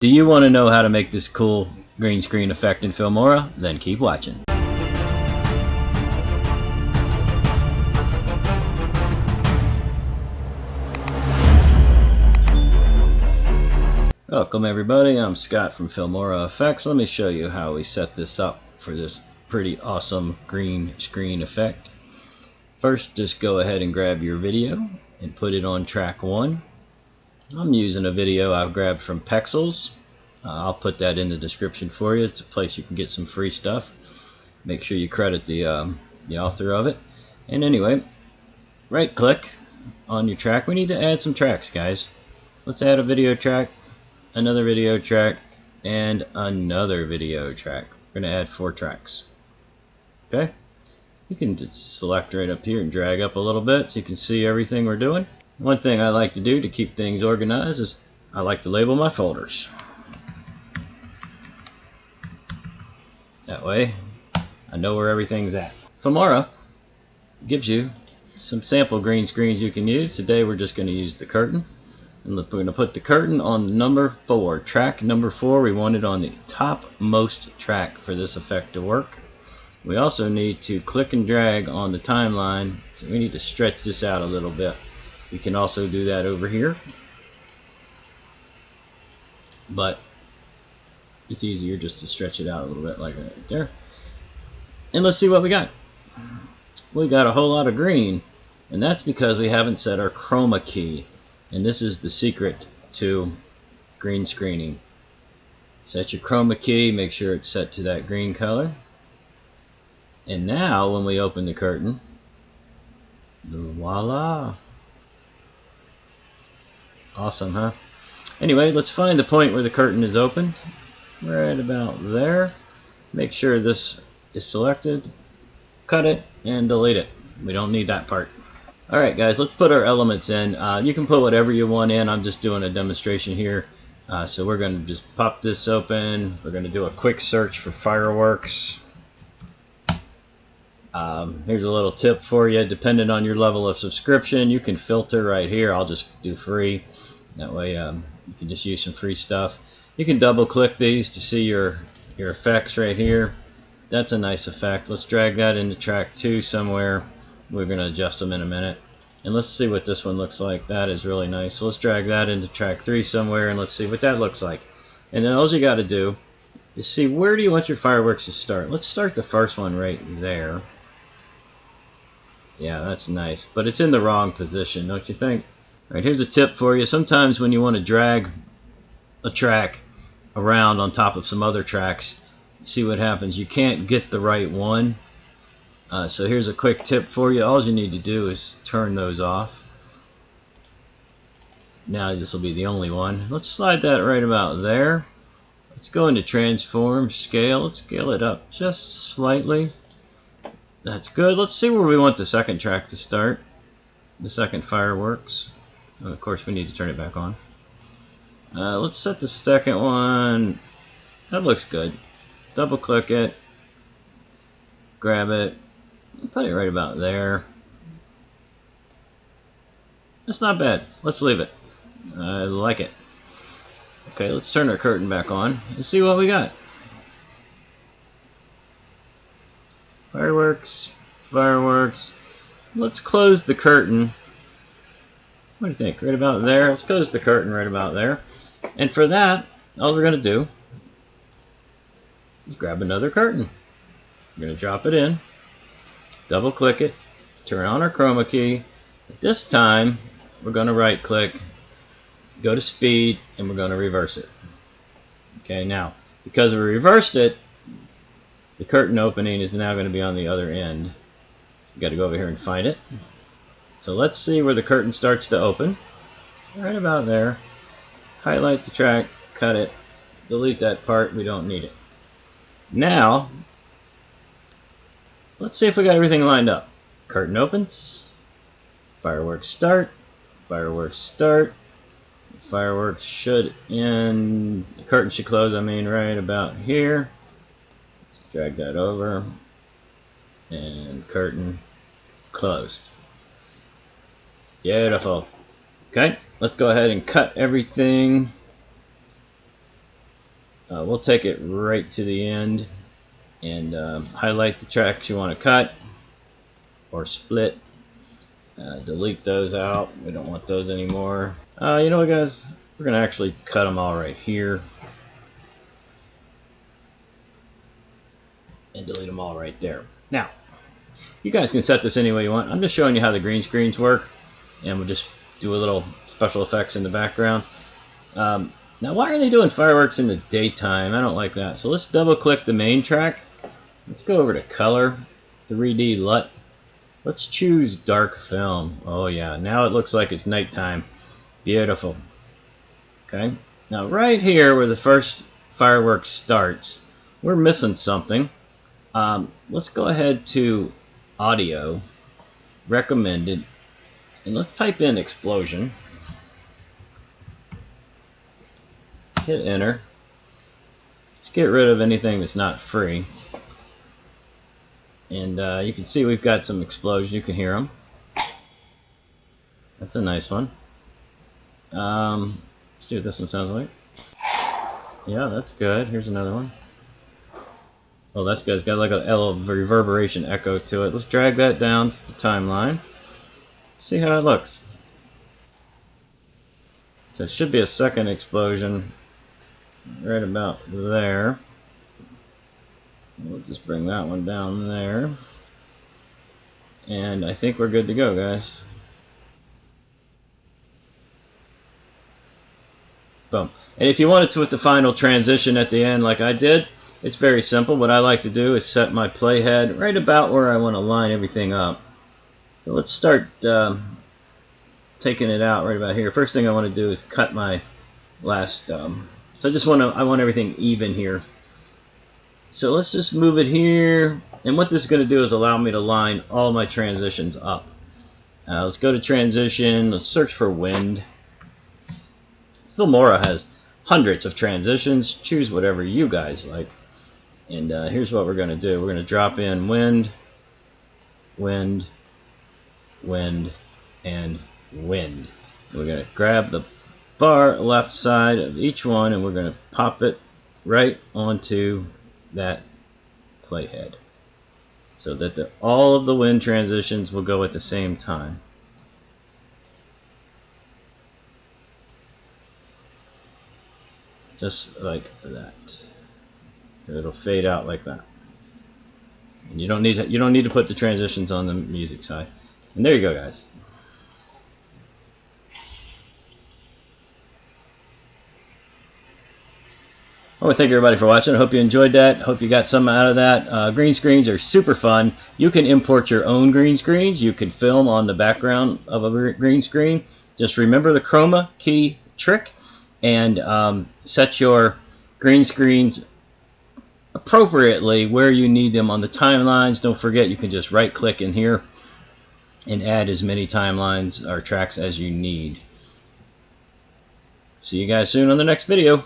Do you want to know how to make this cool green screen effect in Filmora? Then keep watching. Welcome everybody, I'm Scott from Filmora X. Let me show you how we set this up for this pretty awesome green screen effect. First, just go ahead and grab your video and put it on track 1. I'm using a video I've grabbed from Pexels. I'll put that in the description for you. It's a place you can get some free stuff. Make sure you credit the author of it. And anyway, right click on your track. We need to add some tracks, guys. Let's add a video track, another video track, and another video track. We're going to add 4 tracks. Okay? You can just select right up here and drag up a little bit so you can see everything we're doing. One thing I like to do to keep things organized is I like to label my folders. That way I know where everything's at. Filmora gives you some sample green screens you can use. Today we're just going to use the curtain. And we're going to put the curtain on number 4. Track number 4, we want it on the topmost track for this effect to work. We also need to click and drag on the timeline. So we need to stretch this out a little bit. We can also do that over here, but it's easier just to stretch it out a little bit like right there. And let's see what we got. We got a whole lot of green, and that's because we haven't set our chroma key. And this is the secret to green screening. Set your chroma key, make sure it's set to that green color. And now when we open the curtain, voila. Awesome, huh? Anyway, let's find the point where the curtain is open. Right about there. Make sure this is selected. Cut it and delete it. We don't need that part. Alright guys, let's put our elements in. You can put whatever you want in. I'm just doing a demonstration here. So we're going to just pop this open. We're going to do a quick search for fireworks. Here's a little tip for you. Depending on your level of subscription, you can filter right here. I'll just do free. That way you can just use some free stuff. You can double click these to see your effects right here. That's a nice effect. Let's drag that into track 2 somewhere. We're going to adjust them in a minute. And let's see what this one looks like. That is really nice. So let's drag that into track 3 somewhere and let's see what that looks like. And then all you got to do is see, where do you want your fireworks to start. Let's start the first one right there. Yeah, that's nice, but it's in the wrong position, don't you think? All right, here's a tip for you. Sometimes when you want to drag a track around on top of some other tracks, see what happens. You can't get the right one. So here's a quick tip for you. All you need to do is turn those off. Now this will be the only one. Let's slide that right about there. Let's go into transform, scale. Let's scale it up just slightly. That's good. Let's see where we want the second track to start. The second fireworks. And of course, we need to turn it back on. Let's set the second one. That looks good. Double click it. Grab it. Put it right about there. That's not bad. Let's leave it. I like it. Okay, let's turn our curtain back on and see what we got. Fireworks, fireworks. Let's close the curtain. What do you think? Right about there? Let's close the curtain right about there. And for that, all we're going to do is grab another curtain. We're going to drop it in, double click it, turn on our chroma key. This time, we're going to right click, go to speed, and we're going to reverse it. Okay, now, because we reversed it, the curtain opening is now going to be on the other end. You've got to go over here and find it. So let's see where the curtain starts to open. Right about there. Highlight the track, cut it, delete that part, we don't need it. Now, let's see if we got everything lined up. Curtain opens, fireworks start, fireworks, fireworks should end, the curtain should close, I mean, right about here. Drag that over, and curtain closed. Beautiful. Okay, let's go ahead and cut everything We'll take it right to the end and highlight the tracks you want to cut or split. Delete those out. We don't want those anymore. You know what, guys? We're going to actually cut them all right here. And delete them all right there. Now, you guys can set this any way you want. I'm just showing you how the green screens work. And we'll just do a little special effects in the background. Now, why are they doing fireworks in the daytime? I don't like that. So let's double click the main track. Let's go over to color, 3D LUT. Let's choose dark film. Oh yeah, now it looks like it's nighttime. Beautiful. Okay, now right here where the first fireworks starts, we're missing something. Let's go ahead to audio, recommended, and let's type in explosion. Hit enter. Let's get rid of anything that's not free. And you can see we've got some explosions. You can hear them. That's a nice one. Let's see what this one sounds like. Yeah, that's good. Here's another one. Oh, that's good. It's got like a little reverberation echo to it. Let's drag that down to the timeline. See how that looks. So it should be a second explosion right about there. We'll just bring that one down there. And I think we're good to go, guys. Boom. And if you wanted to with the final transition at the end like I did, it's very simple. What I like to do is set my playhead right about where I want to line everything up. So let's start taking it out right about here. First thing I want to do is cut my last... so I want everything even here. So let's just move it here. And what this is going to do is allow me to line all my transitions up. Let's go to transition. Let's search for wind. Filmora has hundreds of transitions. Choose whatever you guys like. And here's what we're going to do. We're going to drop in wind, wind, wind, and wind. We're going to grab the far left side of each one and we're going to pop it right onto that playhead so that all of the wind transitions will go at the same time. Just like that. So it'll fade out like that. And you don't need to put the transitions on the music side. And there you go, guys. I want to thank everybody for watching. I hope you enjoyed that. Hope you got something out of that. Green screens are super fun. You can import your own green screens. You can film on the background of a green screen. Just remember the Chroma key trick and set your green screens appropriately where you need them on the timelines. Don't forget, you can just right click in here and add as many timelines or tracks as you need. See you guys soon on the next video.